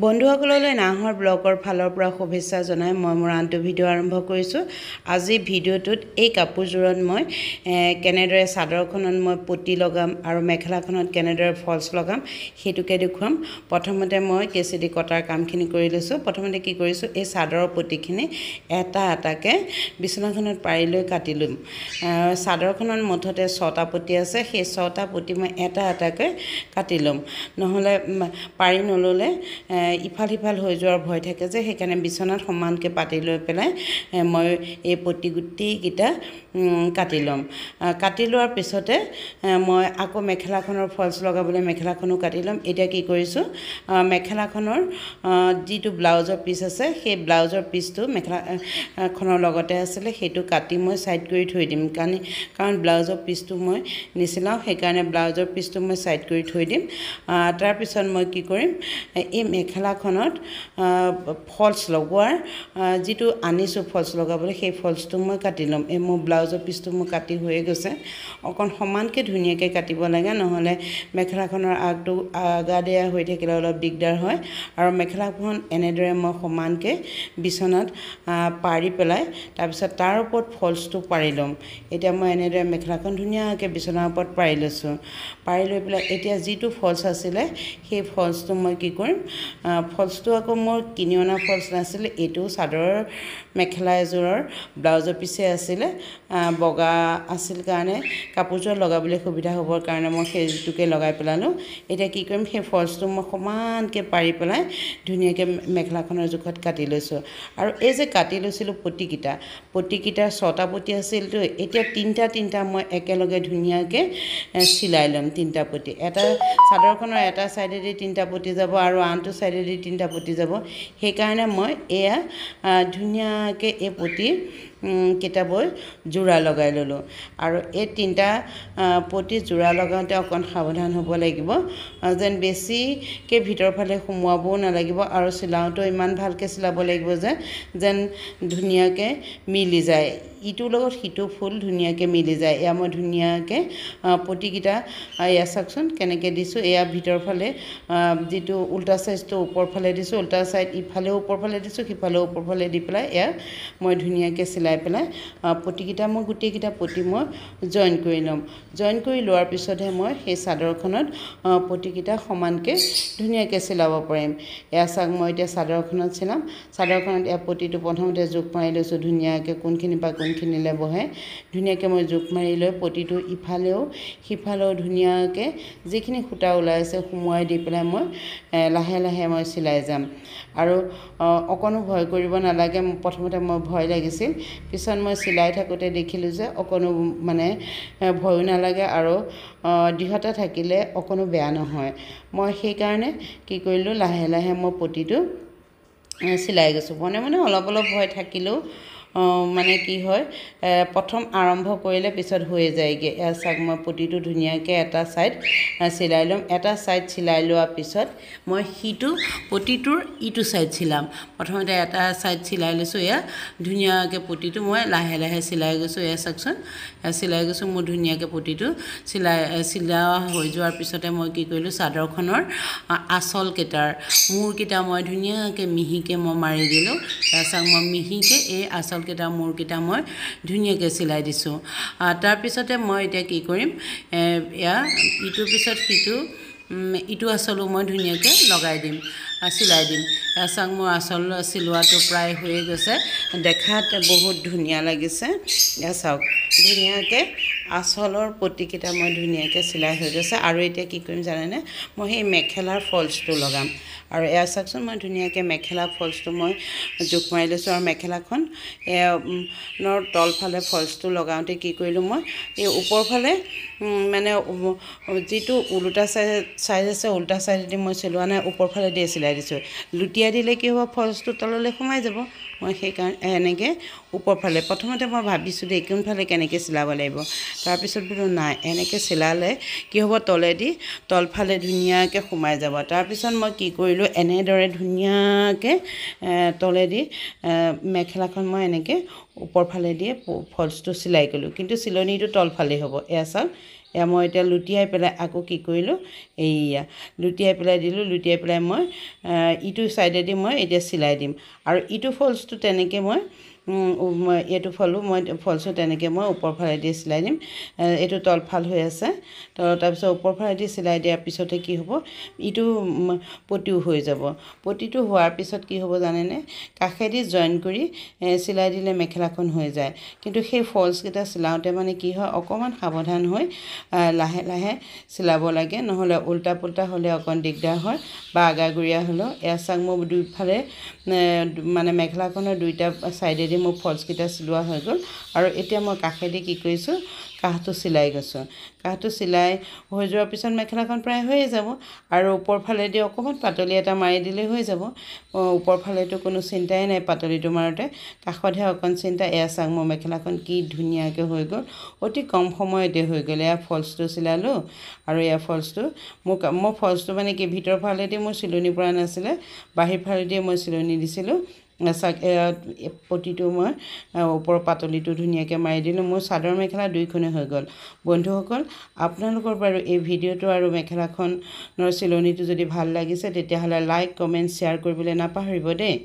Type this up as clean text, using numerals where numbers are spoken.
বন্ধুসকললৈ নাহৰ ব্লগৰ ফালৰ পৰা শুভেচ্ছা জনাই মই মোৰ আনটো ভিডিঅ' আৰম্ভ কৰিছোঁ। আজি ভিডিঅ'টোত এই কাপোৰযোৰত মই কেনেদৰে চাদৰখনত মই পটি লগাম আৰু মেখেলাখনত কেনেদৰে ফলছ লগাম সেইটোকে দেখুৱাম। প্ৰথমতে মই কেঁচিদি কটাৰ কামখিনি কৰি লৈছোঁ। প্ৰথমতে কি কৰিছোঁ, এই চাদৰৰ পটিখিনি এটা এটাকৈ বিচনাখনত পাৰি লৈ কাটি ল'ম। চাদৰখনত মুঠতে 6টা পটি আছে, সেই 6টা পটি মই এটা এটাকৈ কাটি ল'ম, নহ'লে পাৰি নল'লে ইফাল সিফাল হৈ যোৱাৰ ভয় থাকে যে, সেইকাৰণে বিচনাত সমানকৈ পাতি লৈ পেলাই মই এই পটি গোটেইকেইটা কাটি ল'ম। কাটি লোৱাৰ পিছতে মই আকৌ মেখেলাখনৰ ফলছ লগাবলৈ মেখেলাখনো কাটি ল'ম। এতিয়া কি কৰিছোঁ, মেখেলাখনৰ যিটো ব্লাউজৰ পিচ আছে সেই ব্লাউজৰ পিচটো মেখেলাখনৰ লগতে আছিলে, সেইটো কাটি মই ছাইড কৰি থৈ দিম। কাৰণ ব্লাউজৰ পিচটো মই নিচিলাওঁ, সেইকাৰণে ব্লাউজৰ পিচটো মই ছাইড কৰি থৈ দিম। তাৰপিছত মই কি কৰিম, এই মেখেলাখনত ফলছ লগোৱাৰ যিটো আনিছোঁ ফলছ লগাবলৈ, সেই ফলছটো মই কাটি ল'ম। এই মোৰ ব্লাউজৰ পিচটো মোৰ কাটি হৈয়ে গৈছে। অকণ সমানকৈ ধুনীয়াকৈ কাটিব লাগে, নহ'লে মেখেলাখনৰ আগটো আগাদিয়া হৈ থাকিলে অলপ দিগদাৰ হয়। আৰু মেখেলাখন এনেদৰে মই সমানকৈ বিচনাত পাৰি পেলাই তাৰপিছত তাৰ ওপৰত ফলছটো পাৰি ল'ম। এতিয়া মই এনেদৰে মেখেলাখন ধুনীয়াকৈ বিচনাৰ ওপৰত পাৰি লৈছোঁ। পাৰি লৈ পেলাই এতিয়া যিটো ফলছ আছিলে সেই ফলছটো মই কি কৰিম, ফলছটো আকৌ মোৰ কিনি অনা ফলছ নাছিলে, এইটো চাদৰৰ মেখেলা এযোৰৰ ব্লাউজৰ পিছে আছিলে। বগা আছিল কাৰণে কাপোৰযোৰত লগাবলৈ সুবিধা হ'বৰ কাৰণে মই সেইটোকে লগাই পেলালোঁ। এতিয়া কি কৰিম, সেই ফলছটো মই সমানকৈ পাৰি পেলাই ধুনীয়াকৈ মেখেলাখনৰ জোখত কাটি লৈছোঁ। আৰু এই যে কাটি লৈছিলোঁ পটিকেইটাৰ 6টা পটি আছিলতো, এতিয়া তিনিটা মই একেলগে ধুনীয়াকৈ চিলাই ল'ম। 3টা পটি, এটা চাদৰখনৰ এটা ছাইডেদি 3টা পটি যাব আৰু আনটো ছাইডেদি 3টা পটি যাব। সেইকাৰণে মই এয়া ধুনীয়াকৈ এই পটি কেইটাবোৰ যোৰা লগাই ল'লোঁ। আৰু এই 3টা পটি যোৰা লগাওঁতে অকণ সাৱধান হ'ব লাগিব, যেন বেছিকৈ ভিতৰৰ ফালে সোমোৱাবও নালাগিব আৰু চিলাওঁতেও ইমান ভালকৈ চিলাব লাগিব যেন ধুনীয়াকৈ মিলি যায়, ইটোৰ লগত সিটো ফুল ধুনীয়াকৈ মিলি যায়। এয়া মই ধুনীয়াকৈ পটিকেইটা এয়া চাওকচোন কেনেকৈ দিছোঁ। এয়া ভিতৰৰ ফালে যিটো উল্টা চাইজটো ওপৰ ফালে দিছোঁ, উল্টা চাইড ইফালেও ওপৰ ফালে দিছোঁ, সিফালেও ওপৰ ফালে দি পেলাই এয়া মই ধুনীয়াকৈ চিলাই পেলাই পটিকেইটা মই গোটেইকেইটা পটি মই জইন কৰি ল'ম। জইন কৰি লোৱাৰ পিছতহে মই সেই চাদৰখনত পটিকেইটা সমানকৈ ধুনীয়াকৈ চিলাব পাৰিম। এয়া চাওক, মই এতিয়া চাদৰখনত চিলাম। চাদৰখনত এয়া পটিটো প্ৰথমতে জোখ মাৰি লৈছোঁ ধুনীয়াকৈ, কোনখিনিৰ পৰা কোনখিনিলৈ বহে ধুনীয়াকৈ মই জোখ মাৰি লৈ পটিটো ইফালেও সিফালেও ধুনীয়াকৈ যিখিনি সূতা ওলাই আছে সোমোৱাই দি পেলাই মই লাহে লাহে মই চিলাই যাম। আৰু অকণো ভয় কৰিব নালাগে। প্ৰথমতে মই ভয় লাগিছিল, পিছত মই চিলাই থাকোঁতে দেখিলোঁ যে অকণো মানে ভয়ো নালাগে আৰু দৃঢ়তা থাকিলে অকণো বেয়া নহয়। মই সেইকাৰণে কি কৰিলোঁ, লাহে লাহে মই পটিটো চিলাই গৈছোঁ। মনে মনে অলপ অলপ ভয় থাকিলেও মানে কি হয়, প্ৰথম আৰম্ভ কৰিলে পিছত হৈয়ে যায়গৈ। এয়া চাওক, মই পটিটো ধুনীয়াকৈ এটা ছাইড চিলাই ল'ম। এটা ছাইড চিলাই লোৱাৰ পিছত মই সিটো পটিটোৰ ইটো ছাইড চিলাম। প্ৰথমতে এটা ছাইড চিলাই লৈছোঁ। এয়া ধুনীয়াকৈ পটিটো মই লাহে লাহে চিলাই গৈছোঁ। এয়া চাওকচোন, চিলাই গৈছোঁ। মোৰ ধুনীয়াকৈ পটিটো চিলোৱা হৈ যোৱাৰ পিছতে মই কি কৰিলোঁ, চাদৰখনৰ আঁচলকেইটাৰ মূৰকেইটা মই ধুনীয়াকৈ মিহিকৈ মই মাৰি দিলোঁ। এয়া চাওক, মই মিহিকৈ এই আঁচলকেইটা মূৰকেইটা মই ধুনীয়াকৈ চিলাই দিছোঁ। তাৰপিছতে মই এতিয়া কি কৰিম, এয়া ইটোৰ পিছত সিটো ইটো আঁচলো মই ধুনীয়াকৈ লগাই দিম, চিলাই দিম। এয়া চাওক, মোৰ আঁচল চিলোৱাটো প্ৰায় হৈয়ে গৈছে, দেখাত বহুত ধুনীয়া লাগিছে। এয়া চাওক, ধুনীয়াকৈ আঁচলৰ পটিকেইটা মই ধুনীয়াকৈ চিলাই হৈ গৈছে। আৰু এতিয়া কি কৰিম জানেনে, মই সেই মেখেলাৰ ফলছটো লগাম। আৰু এয়া চাওকচোন, মই ধুনীয়াকৈ মেখেলা ফলছটো মই জোখ মাৰি লৈছোঁ। আৰু মেখেলাখন তলফালে ফলছটো লগাওঁতে কি কৰিলোঁ, মই এই ওপৰফালে মানে যিটো ওলোটা চাইজ আছে, ওলোটা চাইডেদি মই চিলোৱা নাই, ওপৰফালে দিয়ে চিলাই দিছোঁ। লুটিয়াই দিলে কি হ'ব, ফলছটো তললৈ সোমাই যাব। মই সেইকাৰণে এনেকৈ ওপৰফালে প্ৰথমতে মই ভাবিছোঁ দেই কোনফালে কেনেকৈ চিলাব লাগিব, তাৰপিছত বোলো নাই, এনেকৈ চিলালে কি হ'ব, তলফালে ধুনীয়াকৈ সোমাই যাব। তাৰপিছত মই কি কৰিলোঁ, এনেদৰে ধুনীয়াকৈ তলেদি মেখেলাখন মই এনেকৈ ওপৰফালে দিয়ে ফলছটো চিলাই কৰিলোঁ, কিন্তু চিলনিটো তলফালেই হ'ব। এয়া চাওক, এয়া মই এতিয়া লুটিয়াই পেলাই আকৌ কি কৰিলোঁ এইয়া লুটিয়াই পেলাই দিলোঁ লুটিয়াই পেলাই মই ইটো ছাইডেদি মই এতিয়া চিলাই দিম আৰু ইটো ফল্চটো তেনেকৈ মই এইটো ফল্চটো তেনেকৈ মই ওপৰ ফালেদি চিলাই দিম এইটো তলফাল হৈ আছে তাৰপিছত ওপৰ ফালেদি চিলাই দিয়াৰ পিছতে কি হ'ব ইটো পতিও হৈ যাব পতিটো হোৱাৰ পিছত কি হ'ব জানেনে কাষেদি জইন কৰি চিলাই দিলে মেখেলাখন হৈ যায় কিন্তু সেই ফল্চকেইটা চিলাওঁতে মানে কি হয় অকণমান সাৱধান হৈ লাহে লাহে চিলাব লাগে নহ'লে উল্টা পুল্টা হ'লে অকণ দিগদাৰ হয় বা আগাগুৰিয়া হ'লেও এয়া চাওক মোৰ দুইফালে মানে মেখেলাখনৰ দুইটা ছাইডেদি মোৰ ফল্চকেইটা চিলোৱা হৈ গ'ল আৰু এতিয়া মই কাষেদি কি কৰিছোঁ কাষটো চিলাই গৈছোঁ কাষটো চিলাই হৈ যোৱাৰ পিছত মেখেলাখন প্ৰায় হৈয়ে যাব আৰু ওপৰ ফালেদি অকণমান পাতলি এটা মাৰি দিলে হৈ যাব ওপৰ ফালেতো কোনো চিন্তাই নাই পাতলিটো মাৰোঁতে কাষতহে অকণ চিন্তা এয়া চাওক মোৰ মেখেলাখন কি ধুনীয়াকৈ হৈ গ'ল অতি কম সময়তে হৈ গ'ল এয়া ফল্চটো চিলালোঁ আৰু এয়া ফল্চটো মই ফল্চটো মানে কি ভিতৰ ফালেদি মোৰ চিলনি পৰা নাছিলে বাহিৰ ফালেদি মই চিলনি দিছিলোঁ চাওক পতিটো মই ওপৰৰ পাতলিটো ধুনীয়াকৈ মাৰি দিলোঁ মোৰ চাদৰ মেখেলা দুইখনে হৈ গ'ল বন্ধুসকল আপোনালোকৰ বাৰু এই ভিডিঅ'টো আৰু মেখেলাখনৰ চিলনিটো যদি ভাল লাগিছে তেতিয়াহ'লে লাইক কমেণ্ট শ্বেয়াৰ কৰিবলৈ নাপাহৰিব দেই